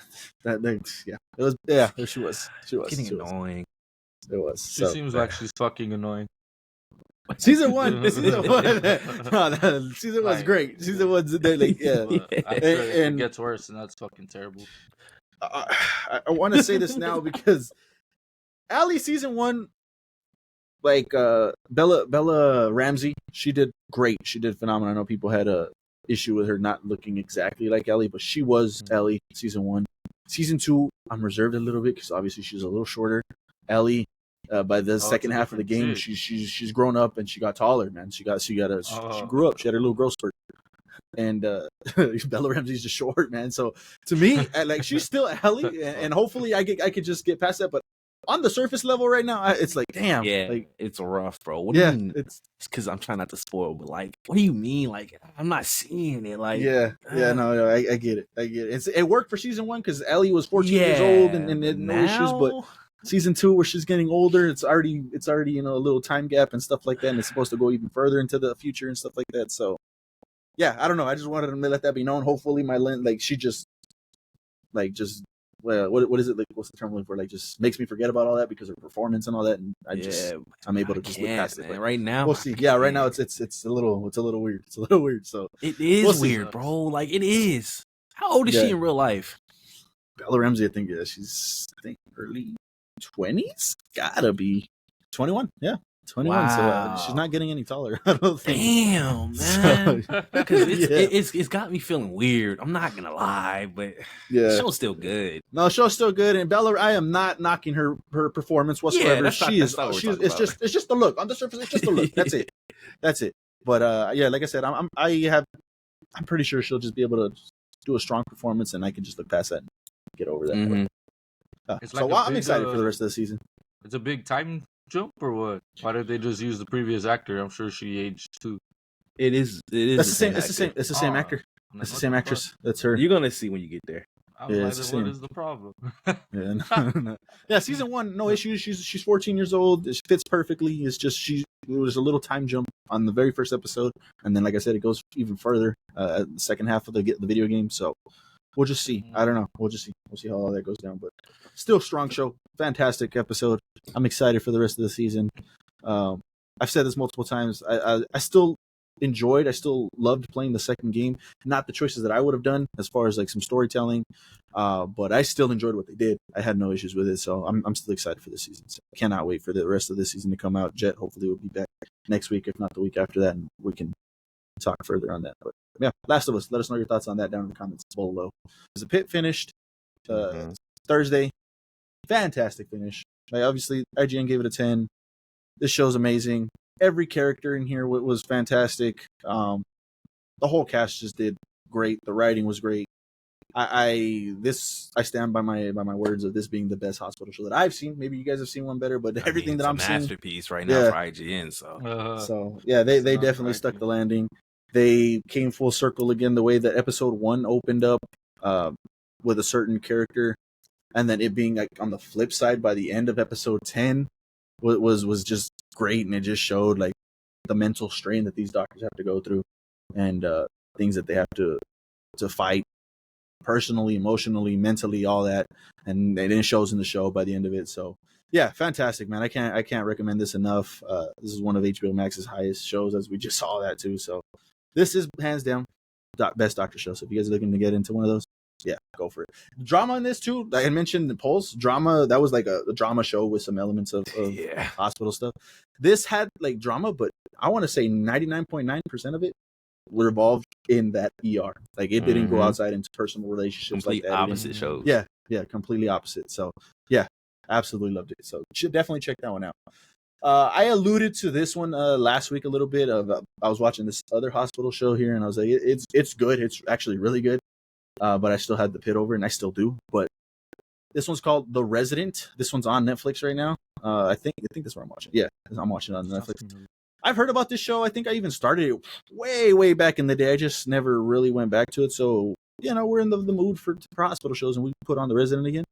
[SPEAKER 1] was. Yeah, she was
[SPEAKER 3] Getting annoying.
[SPEAKER 1] It was.
[SPEAKER 2] She seems like she's fucking annoying.
[SPEAKER 1] Season one was great. Season one's like, yeah.
[SPEAKER 2] It gets worse, and that's fucking terrible.
[SPEAKER 1] I want to say this now because Allie season 1 like Bella Ramsey, she did great. She did phenomenal. I know people had a issue with her not looking exactly like Ellie, but she was Ellie season 1. Season 2, I'm reserved a little bit because obviously she's a little shorter. Ellie, by the second half of the game, she's grown up and she got taller, man. She grew up. She had her little growth spurt. And Bella Ramsey's just short, man. So to me, like she's still Ellie, and hopefully I could just get past that. But on the surface level right now, it's like, damn, like
[SPEAKER 3] it's rough, bro. What do you mean? It's because I'm trying not to spoil, but like, what do you mean? Like, I'm not seeing it. Like,
[SPEAKER 1] no, I get it. It worked for season 1 because Ellie was 14 years old and no issues, but season 2 where she's getting older, it's already a little time gap and stuff like that, and it's supposed to go even further into the future and stuff like that. So yeah, I don't know. I just wanted to let that be known. Hopefully, my lens, like she just well, what is it like? What's the term I'm looking for? Like, just makes me forget about all that because of her performance and all that, and I'm able to just look past it.
[SPEAKER 3] Right now,
[SPEAKER 1] we'll see. Yeah, right now it's a little weird. It's a little weird. So
[SPEAKER 3] it is weird, bro. Like it is. How old is she in real life?
[SPEAKER 1] Bella Ramsey, I think she's early 20s. Gotta be 21. Yeah. 21, wow. So she's not getting any taller. I don't think.
[SPEAKER 3] Damn, man. Because it's got me feeling weird. I'm not gonna lie, but the show's still good.
[SPEAKER 1] No, the show's still good. And Bella, I am not knocking her performance whatsoever. It's just the look on the surface. It's just the look. That's it. But like I said, I'm pretty sure she'll just be able to do a strong performance, and I can just look past that and get over that.
[SPEAKER 2] Mm-hmm.
[SPEAKER 1] I'm excited for the rest of the season.
[SPEAKER 2] It's a big time jump or what? Why did they just use the previous actor? I'm sure she aged too.
[SPEAKER 3] It is.
[SPEAKER 1] That's the same. It's the same actor. It's the same actress. That's her.
[SPEAKER 3] You're gonna see when you get there.
[SPEAKER 2] What is the problem?
[SPEAKER 1] Yeah, season 1, no issues. She's 14 years old. It fits perfectly. It's just it was a little time jump on the very first episode, and then like I said, it goes even further at the second half of the video game. So we'll just see. I don't know. We'll just see. We'll see how all that goes down. But still, strong show. Fantastic episode. I'm excited for the rest of the season. I've said this multiple times. I still loved playing the second game. Not the choices that I would have done as far as like some storytelling, but I still enjoyed what they did. I had no issues with it, so I'm still excited for the season. So I cannot wait for the rest of this season to come out. Jet hopefully will be back next week, if not the week after that, and we can talk further on that. But yeah, Last of Us. Let us know your thoughts on that down in the comments below. The pit finished Thursday. Fantastic finish. Like, obviously, IGN gave it a 10. This show's amazing. Every character in here was fantastic. The whole cast just did great. The writing was great. I stand by my words of this being the best hospital show that I've seen. Maybe you guys have seen one better, but everything that I'm seeing,
[SPEAKER 3] masterpiece right now for IGN.
[SPEAKER 1] So they definitely stuck the landing. They came full circle again. The way that episode 1 opened up with a certain character, and then it being like on the flip side by the end of episode 10 was just great, and it just showed like the mental strain that these doctors have to go through, and things that they have to fight personally, emotionally, mentally, all that, and it shows in the show by the end of it. So yeah, fantastic, man. I can't recommend this enough. This is one of HBO Max's highest shows, as we just saw that too. So this is hands down best doctor show. So if you guys are looking to get into one of those, yeah, go for it. Drama in this too. Like I mentioned, the Pulse drama, that was like a drama show with some elements of hospital stuff. This had like drama, but I want to say 99.9% of it revolved in that ER. Like it didn't go outside into personal relationships.
[SPEAKER 3] Complete
[SPEAKER 1] like that.
[SPEAKER 3] Opposite shows.
[SPEAKER 1] Yeah, completely opposite. So yeah, absolutely loved it. So should definitely check that one out. I alluded to this one last week a little bit. I was watching this other hospital show here, and I was like, it's good. It's actually really good. But I still had the pit over, and I still do. But this one's called The Resident. This one's on Netflix right now. I think that's where I'm watching. Yeah, I'm watching it on Netflix. I've heard about this show. I think I even started it way back in the day. I just never really went back to it. So, we're in the mood for hospital shows, and we put on The Resident again.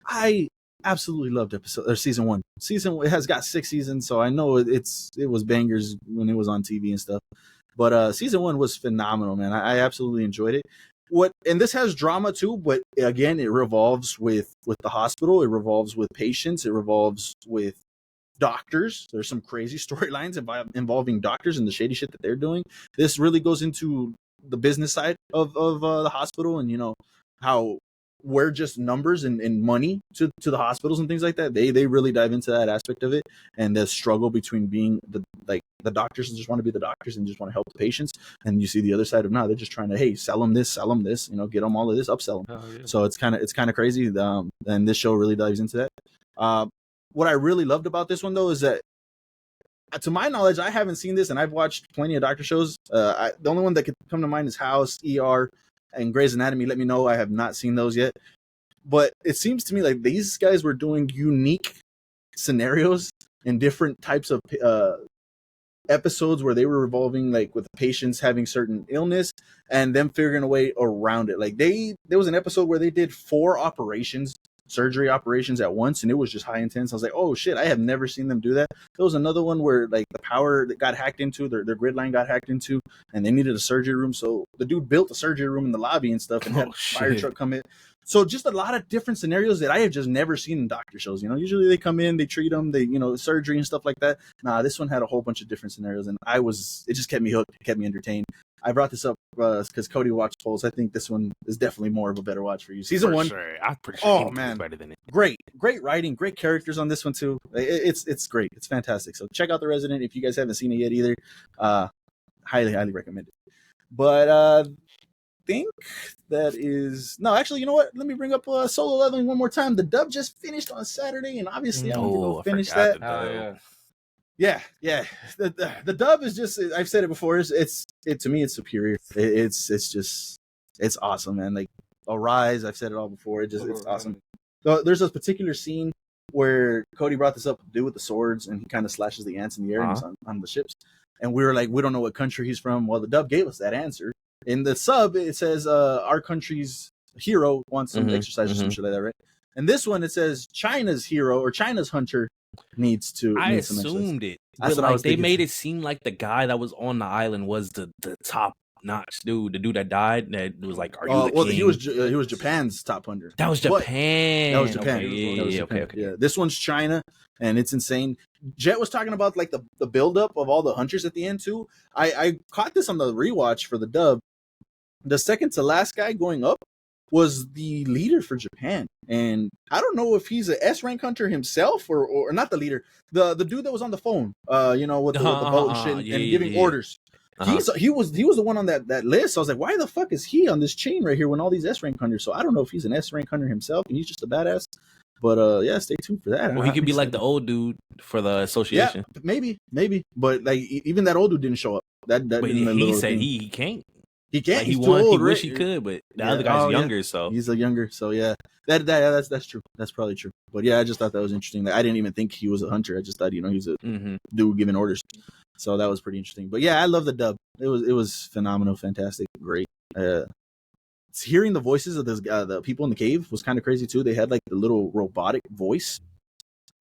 [SPEAKER 1] I absolutely loved season 1. It has got 6 seasons, so I know it was bangers when it was on TV and stuff. But season 1 was phenomenal, man. I absolutely enjoyed it. And this has drama too, but again, it revolves with the hospital. It revolves with patients. It revolves with doctors. There's some crazy storylines involving doctors and the shady shit that they're doing. This really goes into the business side of the hospital, and how we're just numbers and money to the hospitals and things like that. They really dive into that aspect of it, and the struggle between being the doctors just want to be the doctors and just want to help the patients, and you see the other side of, they're just trying to, hey, sell them this, get them all of this, upsell them. Yeah. So it's kind of crazy. And this show really dives into that. What I really loved about this one though is that, to my knowledge, I haven't seen this, and I've watched plenty of doctor shows. The only one that could come to mind is House, ER, and Grey's Anatomy. Let me know. I have not seen those yet. But it seems to me like these guys were doing unique scenarios and different types of episodes where they were revolving like with patients having certain illness and them figuring a way around it. Like there was an episode where they did 4 surgery operations at once, and it was just high intense. I was like, oh shit, I have never seen them do that. There was another one where like the power that got hacked into, their grid line got hacked into, and they needed a surgery room. So the dude built a surgery room in the lobby and stuff, and had a fire truck come in. So just a lot of different scenarios that I have just never seen in doctor shows. Usually they come in, they treat them, surgery and stuff like that. Nah, this one had a whole bunch of different scenarios, and it just kept me hooked, it kept me entertained. I brought this up because Cody watched polls. I think this one is definitely more of a better watch for you. Season 1.
[SPEAKER 3] Sure. I'm pretty sure
[SPEAKER 1] oh man,
[SPEAKER 3] better than it.
[SPEAKER 1] Great writing, great characters on this one too. It's great. It's fantastic. So check out The Resident if you guys haven't seen it yet either. Highly recommend it. But think that is no. Actually, you know what? Let me bring up Solo Leveling one more time. The dub just finished on Saturday, and obviously I want to go finish that. Yeah. The dub is just, I've said it before, it's to me it's superior. It's awesome, man. Like Arise, I've said it all before. It's awesome. So there's a particular scene where Cody brought this up to do with the swords, and he kind of slashes the ants in the air on the ships. And we were like, we don't know what country he's from. Well, the dub gave us that answer. In the sub, it says our country's hero wants some exercise or some shit like that, right? And this one, it says China's hero or China's hunter needs to.
[SPEAKER 3] I assumed it. But like they made it seem like the guy that was on the island was the top notch dude, the dude that died. That was like, "Are you the king?"
[SPEAKER 1] He was Japan's top hunter.
[SPEAKER 3] That was Japan.
[SPEAKER 1] That was Japan. Okay. Yeah, this one's China, and it's insane. Jet was talking about like the buildup of all the hunters at the end too. I caught this on the rewatch for the dub. The second to last guy going up was the leader for Japan, and I don't know if he's an S rank hunter himself or not the leader, the dude that was on the phone, with the boat and shit and giving orders. He was the one on that list. So I was like, why the fuck is he on this chain right here when all these S rank hunters? So I don't know if he's an S rank hunter himself and he's just a badass. But stay tuned for that.
[SPEAKER 3] Well, he could be like the old dude for the association.
[SPEAKER 1] Yeah, maybe. But like even that old dude didn't show up. That
[SPEAKER 3] but he said he can't.
[SPEAKER 1] He can't.
[SPEAKER 3] Like,
[SPEAKER 1] he's too old,
[SPEAKER 3] he wish he could, but the other guy's younger, so
[SPEAKER 1] he's a younger. So yeah, that's true. That's probably true. But yeah, I just thought that was interesting. Like, I didn't even think he was a hunter. I just thought he's a dude giving orders. So that was pretty interesting. But yeah, I love the dub. It was phenomenal, fantastic, great. Hearing the voices of the people in the cave was kind of crazy too. They had like the little robotic voice,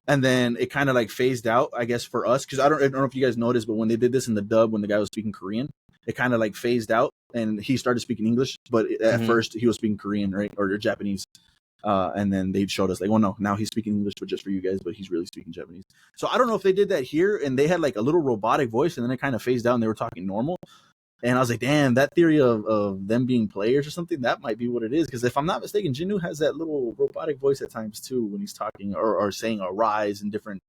[SPEAKER 1] and then it kind of like phased out, I guess, for us, because I don't know if you guys noticed, but when they did this in the dub, when the guy was speaking Korean, it kind of like phased out, and he started speaking English, but at first he was speaking Korean, right, or Japanese. And then they showed us like, well, no, now he's speaking English, but just for you guys, but he's really speaking Japanese. So I don't know if they did that here, and they had like a little robotic voice, and then it kind of phased out, and they were talking normal. And I was like, damn, that theory of them being players or something, that might be what it is. Because if I'm not mistaken, Jinnu has that little robotic voice at times too when he's talking or saying "arise" in different,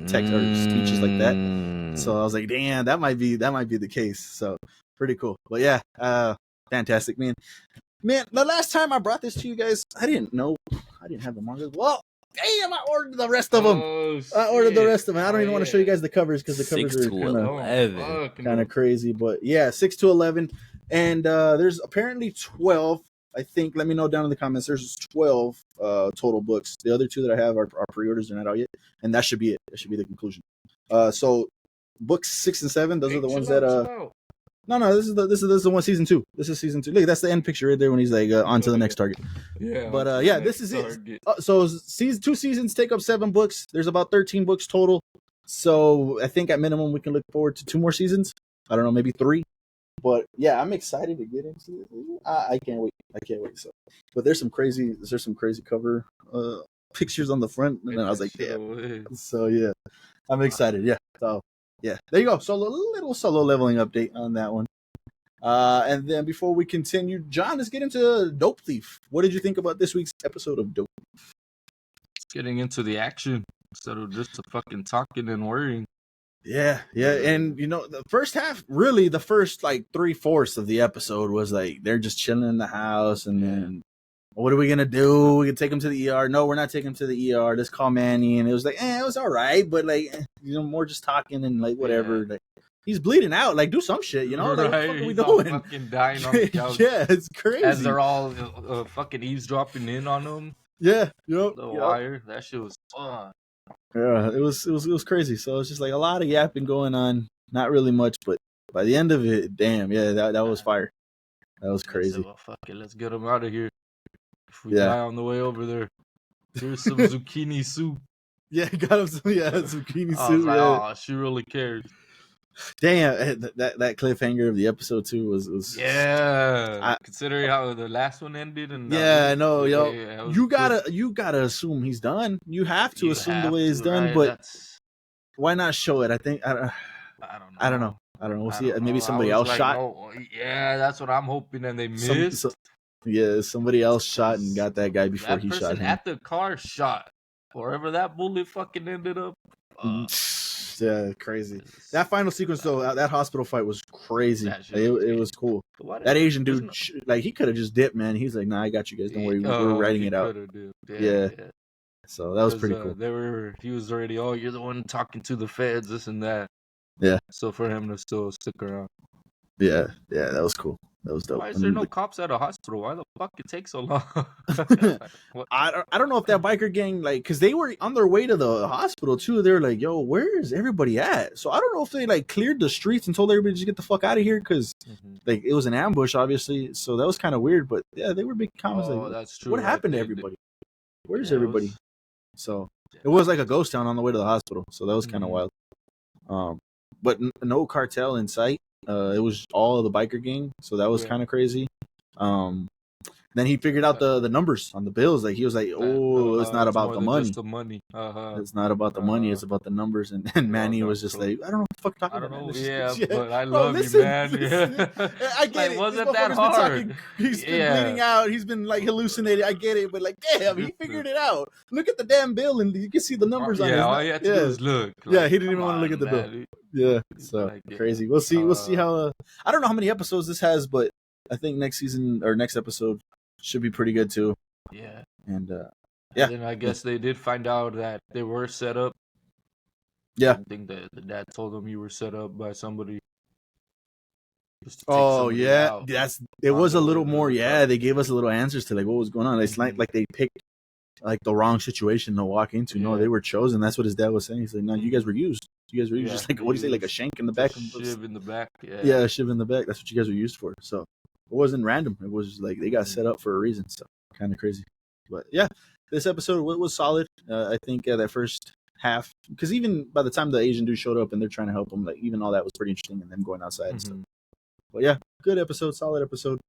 [SPEAKER 1] text or speeches like that. So I was like, damn, that might be the case. So pretty cool. But yeah, fantastic, man. Man, the last time I brought this to you guys, I didn't have the manga. Well, damn, I ordered the rest of them. I ordered the rest of them. I don't even want to show you guys the covers because the covers are kind of crazy. But yeah, 6 to 11. And there's apparently 12, I think. Let me know down in the comments. There's 12 total books. The other 2 that I have are pre-orders. They're not out yet. And that should be it. That should be the conclusion. So books 6 and 7, those are the ones that... No, this is the one, season 2. This is season 2. Look, that's the end picture right there when he's like on to the next target. Yeah. But yeah, this is it. So 2 seasons take up 7 books. There's about 13 books total. So I think at minimum we can look forward to 2 more seasons. I don't know, maybe 3. But yeah, I'm excited to get into it. I can't wait. So, but there's some crazy cover pictures on the front, and I was like, damn. So yeah, I'm excited. Yeah. So. Yeah, there you go. So a little solo leveling update on that one. And then before we continue, John, let's get into Dope Thief. What did you think about this week's episode of Dope?
[SPEAKER 2] Getting into the action instead of just fucking talking and worrying.
[SPEAKER 1] Yeah, and the first half, really, the first like 3/4 of the episode was like they're just chilling in the house, and then what are we gonna do? We can take him to the ER. No, we're not taking him to the ER. Let's call Manny, and it was like, it was all right, but like, more just talking and like whatever.
[SPEAKER 2] Yeah.
[SPEAKER 1] Like, he's bleeding out. Like, do some shit, Like, what the fuck are we
[SPEAKER 2] He's
[SPEAKER 1] doing?
[SPEAKER 2] all fucking dying on the couch.
[SPEAKER 1] Yeah, it's crazy.
[SPEAKER 2] As they're all fucking eavesdropping in on him.
[SPEAKER 1] Yeah,
[SPEAKER 2] The wire. That shit was fun.
[SPEAKER 1] Yeah, it was crazy. So it's just like a lot of yapping going on. Not really much, but by the end of it, damn, yeah, that was fire. That was crazy.
[SPEAKER 2] Said, well, fuck it, let's get him out of here. If we die on the way over there, here's some zucchini soup.
[SPEAKER 1] Yeah, got him some zucchini
[SPEAKER 2] I
[SPEAKER 1] soup.
[SPEAKER 2] was like, oh, she really cares.
[SPEAKER 1] Damn, that cliffhanger of the episode too was
[SPEAKER 2] considering how the last one ended, and
[SPEAKER 1] I know, you gotta assume he's done. You have to assume the way he's done,
[SPEAKER 2] right?
[SPEAKER 1] but why not show it? I think I don't know. We'll see. Maybe somebody else shot.
[SPEAKER 2] No, yeah, that's what I'm hoping, and they missed.
[SPEAKER 1] Somebody else shot and got that guy before he shot him.
[SPEAKER 2] At the car shot wherever that bullet fucking ended up.
[SPEAKER 1] Yeah, crazy. That final sequence though, that hospital fight was crazy. It was cool. That Asian dude, like, he could have just dipped, man. He's like, nah, I got you guys. Don't worry, we're writing it out. Yeah. So that was pretty cool.
[SPEAKER 2] He was already, you're the one talking to the feds, this and that.
[SPEAKER 1] Yeah.
[SPEAKER 2] So for him to still stick around.
[SPEAKER 1] Yeah, that was cool. That was dope.
[SPEAKER 2] Why is there no cops at a hospital? Why the fuck it takes so long?
[SPEAKER 1] I don't know if that biker gang, like, because they were on their way to the hospital too. They were like, yo, where is everybody at? So I don't know if they like cleared the streets and told everybody to just get the fuck out of here, because like it was an ambush, obviously. So that was kind of weird. But yeah, they were making comments like,
[SPEAKER 2] that's true.
[SPEAKER 1] What happened to everybody? Where's everybody? So it was like a ghost town on the way to the hospital. So that was kind of wild. But no cartel in sight. It was all of the biker gang, so that was kind of crazy. Then he figured out the numbers on the bills. Like, he was like, it's not about the money.
[SPEAKER 2] Just the money.
[SPEAKER 1] It's not about the money. It's about the numbers. And Manny was just like, I don't know what the fuck talking about.
[SPEAKER 2] I don't know. But I love you, man.
[SPEAKER 1] I get it.
[SPEAKER 2] Wasn't that hard?
[SPEAKER 1] He's been bleeding out. He's been like hallucinating. I get it. But like, damn, he figured it out. Look at the damn bill, and you can see the numbers on it.
[SPEAKER 2] Yeah, all you had to do is look.
[SPEAKER 1] Like, he didn't even want to look at the bill. Yeah, so crazy. We'll see. We'll see how. I don't know how many episodes this has, but I think next season or next episode should be pretty good too.
[SPEAKER 2] Yeah.
[SPEAKER 1] And
[SPEAKER 2] And then I guess they did find out that they were set up.
[SPEAKER 1] Yeah.
[SPEAKER 2] I think that the dad told them you were set up by somebody.
[SPEAKER 1] Oh yeah, it was a little more. Yeah, they gave us a little answers to like what was going on. It's like they picked like the wrong situation to walk into. No, they were chosen. That's what his dad was saying. He's like, no, you guys were used. You guys were used. Just like, what do you say, like a shank in the back?
[SPEAKER 2] Shiv in the back.
[SPEAKER 1] Yeah, a shiv in the back. That's what you guys were used for. So it wasn't random. It was like they got set up for a reason. So kind of crazy. But yeah, this episode was solid. I think that first half, because even by the time the Asian dude showed up and they're trying to help him, like even all that was pretty interesting, and them going outside and stuff. But yeah, good episode, solid episode.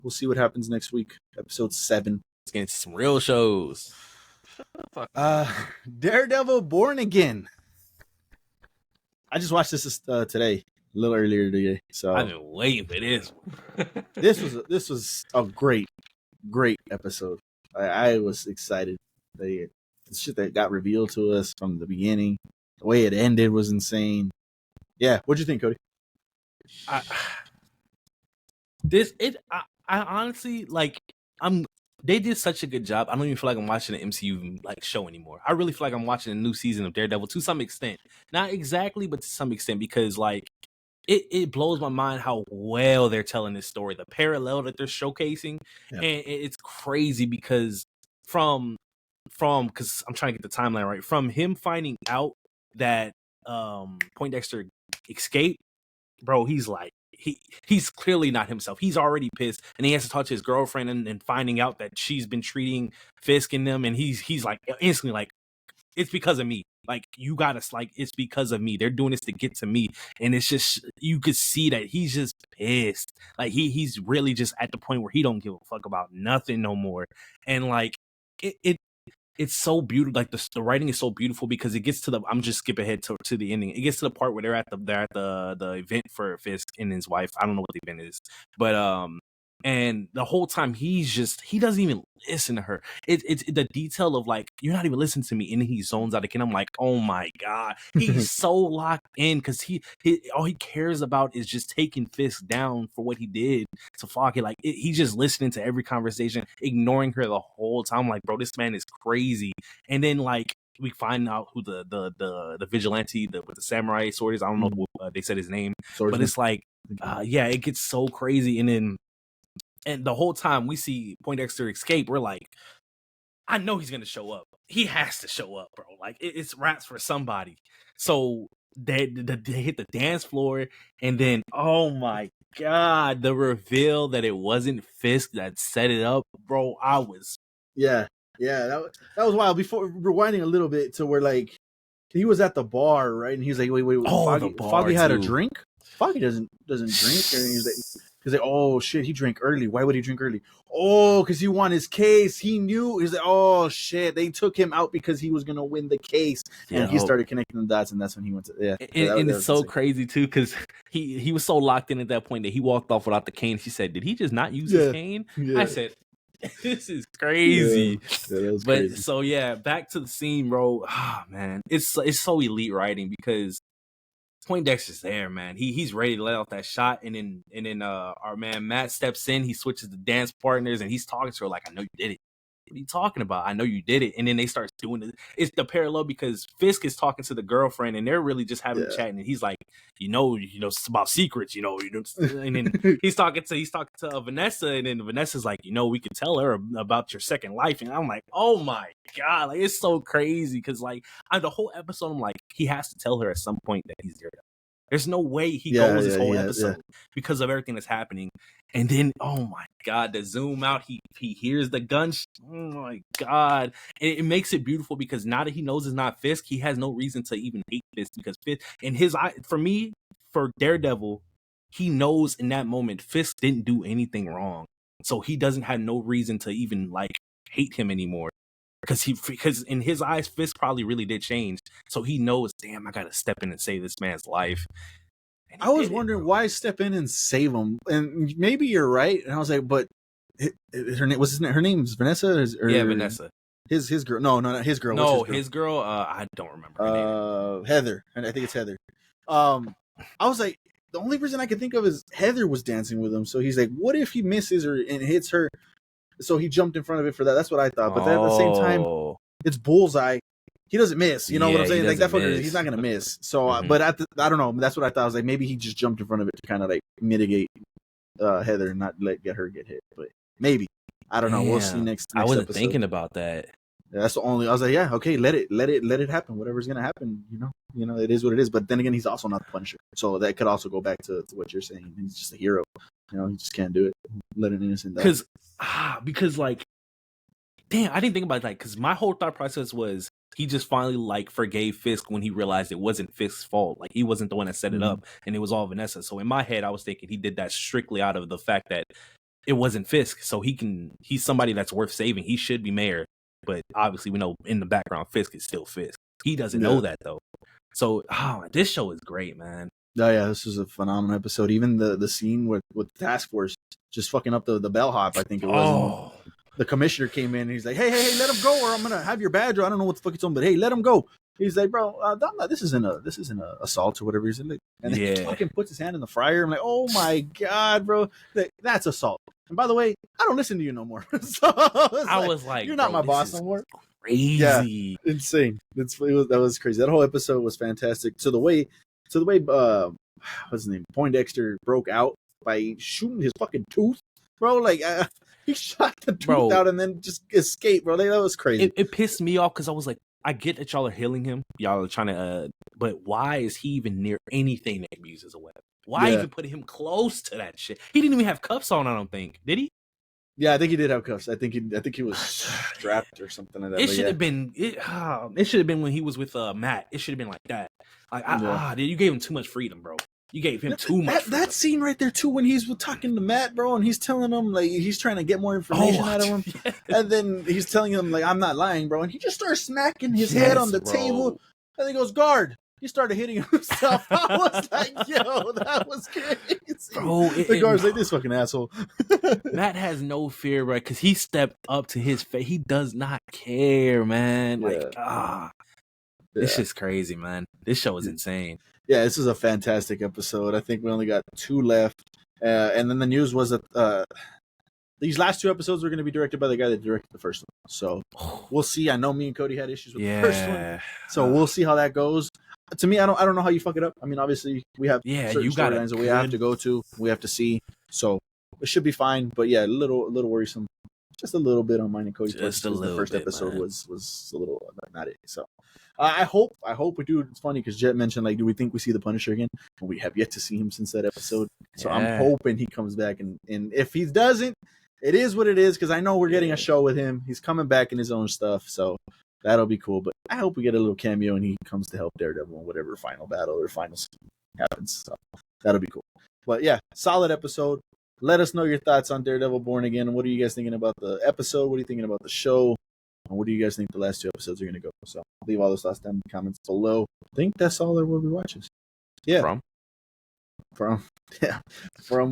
[SPEAKER 1] We'll see what happens next week. Episode 7.
[SPEAKER 3] Let's get into some real shows.
[SPEAKER 1] Daredevil Born Again. I just watched this today, a little earlier today. So
[SPEAKER 3] I've been waiting for this.
[SPEAKER 1] This was a great episode. I was excited. The shit that got revealed to us from the beginning, the way it ended was insane. Yeah, what'd you think, Cody?
[SPEAKER 3] I honestly, like, they did such a good job. I don't even feel like I'm watching an MCU like show anymore. I really feel like I'm watching a new season of Daredevil to some extent. Not exactly, but to some extent, because like it blows my mind how well they're telling this story, the parallel that they're showcasing. And it's crazy because because I'm trying to get the timeline right, from him finding out that Poindexter escaped, bro, he's like, he's clearly not himself. He's already pissed, and he has to talk to his girlfriend and finding out that she's been treating Fisk and them, and he's like instantly like, it's because of me. Like, you got us, like, it's because of me. They're doing this to get to me. And it's just, you could see that he's just pissed. Like, he's really just at the point where he don't give a fuck about nothing no more. And like, it's so beautiful. Like the writing is so beautiful because it gets to the. I'm just skip ahead to the ending. It gets to the part where they're at the event for Fisk and his wife. I don't know what the event is, but and the whole time he doesn't even listen to her. It's the detail of like, you're not even listening to me, and he zones out again. I'm like, oh my god, he's so locked in because he all he cares about is just taking Fisk down for what he did to Foggy. Like he's just listening to every conversation, ignoring her the whole time. I'm like, bro, this man is crazy. And then like we find out who the vigilante with the samurai sword is. I don't know what they said his name, but it's like, yeah, it gets so crazy. And the whole time we see Poindexter escape, we're like, I know he's gonna show up. He has to show up, bro. Like it's raps for somebody. So they hit the dance floor, and then oh my god, the reveal that it wasn't Fisk that set it up, bro.
[SPEAKER 1] Yeah, that was wild. Before rewinding a little bit to where like he was at the bar, right? And he was like, wait, Foggy had a drink. Foggy doesn't drink, and he's like, oh shit, he drank early. Why would he drink early? Oh, because he won his case. He knew. He's like, oh shit, they took him out because he was gonna win the case, and he started connecting the dots, and that's when he went to
[SPEAKER 3] And it's so crazy too because he was so locked in at that point that he walked off without the cane. She said, did he just not use his cane? I said, this is crazy. That was crazy. So yeah, back to the scene, bro. Oh, man, it's so elite writing because Poindexter's there, man. He's ready to let off that shot, and then our man Matt steps in. He switches the dance partners, and he's talking to her like, "I know you did it. What are you talking about? I know you did it." And then they start doing it. It's the parallel because Fisk is talking to the girlfriend, and they're really just having a chat. And he's like, you know, it's about secrets, you know. And then he's talking to Vanessa, and then Vanessa's like, you know, we could tell her about your second life. And I'm like, oh my god, like it's so crazy because like the whole episode, I'm like, he has to tell her at some point that he's there. There's no way he goes this whole episode because of everything that's happening. And then, oh my god, the zoom out, he hears the gun. Oh my god. And it makes it beautiful because now that he knows it's not Fisk, he has no reason to even hate Fisk because Fisk, in his eye, for Daredevil, he knows in that moment Fisk didn't do anything wrong. So he doesn't have no reason to even like hate him anymore. Because in his eyes, Fisk probably really did change. So he knows, damn, I gotta step in and save this man's life.
[SPEAKER 1] I was wondering why step in and save him, and maybe you're right. And I was like, but her name was her name's Vanessa.
[SPEAKER 3] Vanessa.
[SPEAKER 1] His girl. No, not his girl.
[SPEAKER 3] No, his girl. I don't remember her name.
[SPEAKER 1] Heather, and I think it's Heather. I was like, the only reason I could think of is Heather was dancing with him. So he's like, what if he misses her and hits her? So he jumped in front of it for that. That's what I thought. But then at the same time, it's Bullseye. He doesn't miss. You know what I'm saying? Like that fucker, he's not gonna miss. So, but I don't know. That's what I thought. I was like, maybe he just jumped in front of it to kind of like mitigate Heather and not get her get hit. But maybe I don't know. We'll see next
[SPEAKER 3] I wasn't
[SPEAKER 1] episode.
[SPEAKER 3] thinking about that.
[SPEAKER 1] Yeah, that's the only. I was like, yeah, okay, let it happen. Whatever's gonna happen, you know, it is what it is. But then again, he's also not the Punisher, so that could also go back to what you're saying. He's just a hero. You know, he just can't do it. Let an innocent die.
[SPEAKER 3] Because like, damn, I didn't think about it, like, because my whole thought process was he just finally like forgave Fisk when he realized it wasn't Fisk's fault. Like he wasn't the one that set it up, and it was all Vanessa. So in my head, I was thinking he did that strictly out of the fact that it wasn't Fisk. So he's somebody that's worth saving. He should be mayor, but obviously we know in the background Fisk is still Fisk. He doesn't know that though. So this show is great, man.
[SPEAKER 1] Oh yeah, this was a phenomenal episode. Even the scene with Task Force just fucking up the bellhop, I think it was. The commissioner came in and he's like, hey, let him go, or I'm gonna have your badge. Or I don't know what the fuck he's on, but hey, let him go. He's like, bro, this isn't a assault or whatever. He's like, and then he fucking puts his hand in the fryer. I'm like, oh my god, bro, that's assault. And by the way, I don't listen to you no more. So I was like, you're not my boss no more.
[SPEAKER 3] Crazy,
[SPEAKER 1] yeah, insane. That was crazy. That whole episode was fantastic. To the way, what's his name? Poindexter broke out by shooting his fucking tooth, bro. Like he shot the tooth out and then just escaped, bro. Like, that was crazy.
[SPEAKER 3] It pissed me off because I was like, I get that y'all are healing him, y'all are trying to, but why is he even near anything that can be used as a weapon? Why even put him close to that shit? He didn't even have cuffs on. I don't think. Did he?
[SPEAKER 1] Yeah, I think he did have cuffs. I think he was strapped or something like that.
[SPEAKER 3] It should have been. It should have been when he was with Matt. It should have been like that. Like, you gave him too much freedom, bro. You gave him too much.
[SPEAKER 1] That scene right there too, when he's talking to Matt, bro, and he's telling him like he's trying to get more information out of him. And then he's telling him, like, I'm not lying, bro. And he just starts smacking his head on the table. And he goes, guard. He started hitting himself. I was like, yo, that was crazy.
[SPEAKER 3] Bro,
[SPEAKER 1] the guard's like, this fucking asshole.
[SPEAKER 3] Matt has no fear, right? Because he stepped up to his face. He does not care, man. This shit's crazy, man. This show is insane.
[SPEAKER 1] Yeah, this is a fantastic episode. I think we only got 2 left. And then the news was that these last 2 episodes are going to be directed by the guy that directed the first one. So we'll see. I know me and Cody had issues with the first one. So we'll see how that goes. To me, I don't know how you fuck it up. I mean, obviously, we have certain storylines that we have to go to. We have to see. So it should be fine. But yeah, a little worrisome. Just a little bit on mine and Cody's part. The first episode was a little not it. So I hope we do. It's funny because Jet mentioned, like, do we think we see the Punisher again? And we have yet to see him since that episode. So I'm hoping he comes back. And if he doesn't, it is what it is, because I know we're getting a show with him. He's coming back in his own stuff. So that'll be cool. But I hope we get a little cameo and he comes to help Daredevil in whatever final battle or final happens. So that'll be cool. But yeah, solid episode. Let us know your thoughts on Daredevil Born Again. And what are you guys thinking about the episode? What are you thinking about the show? And what do you guys think the last 2 episodes are going to go? So leave all those thoughts down in the comments below. I think that's all there will be watches. Yeah. From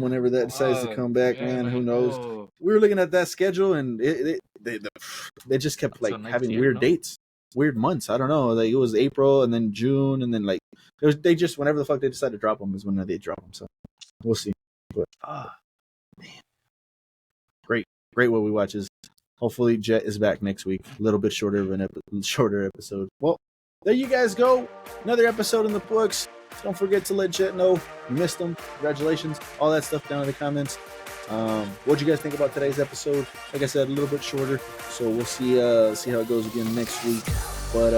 [SPEAKER 1] whenever that decides to come back, man. Who knows? We were looking at that schedule, and they just kept like having weird dates, weird months. I don't know. Like, it was April, and then June, and then like they just whenever the fuck they decide to drop them is when they drop them. So we'll see. But man, great what we watch is. Hopefully Jet is back next week. A little bit shorter of shorter episode. Well, there you guys go. Another episode in the books. Don't forget to let Jet know you missed them. Congratulations. All that stuff down in the comments. What'd you guys think about today's episode? Like I said, a little bit shorter. So we'll see how it goes again next week. But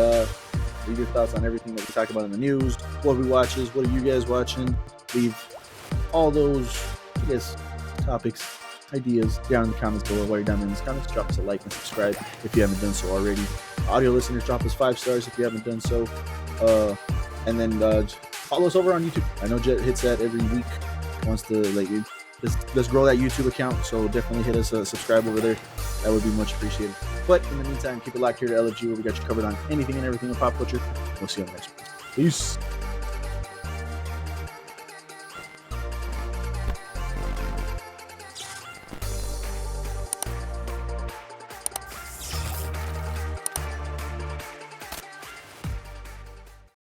[SPEAKER 1] leave your thoughts on everything that we talked about in the news. What we watches. What are you guys watching? Leave all those, topics, ideas down in the comments below. While you're down in the comments, drop us a like and subscribe if you haven't done so already. Audio listeners, drop us 5 stars if you haven't done so. And then follow us over on YouTube. I know Jet hits that every week. Wants to let's grow that YouTube account. So definitely hit us subscribe over there. That would be much appreciated. But in the meantime, keep it locked here to LFG, where we got you covered on anything and everything in pop culture. We'll see you on the next one. Peace.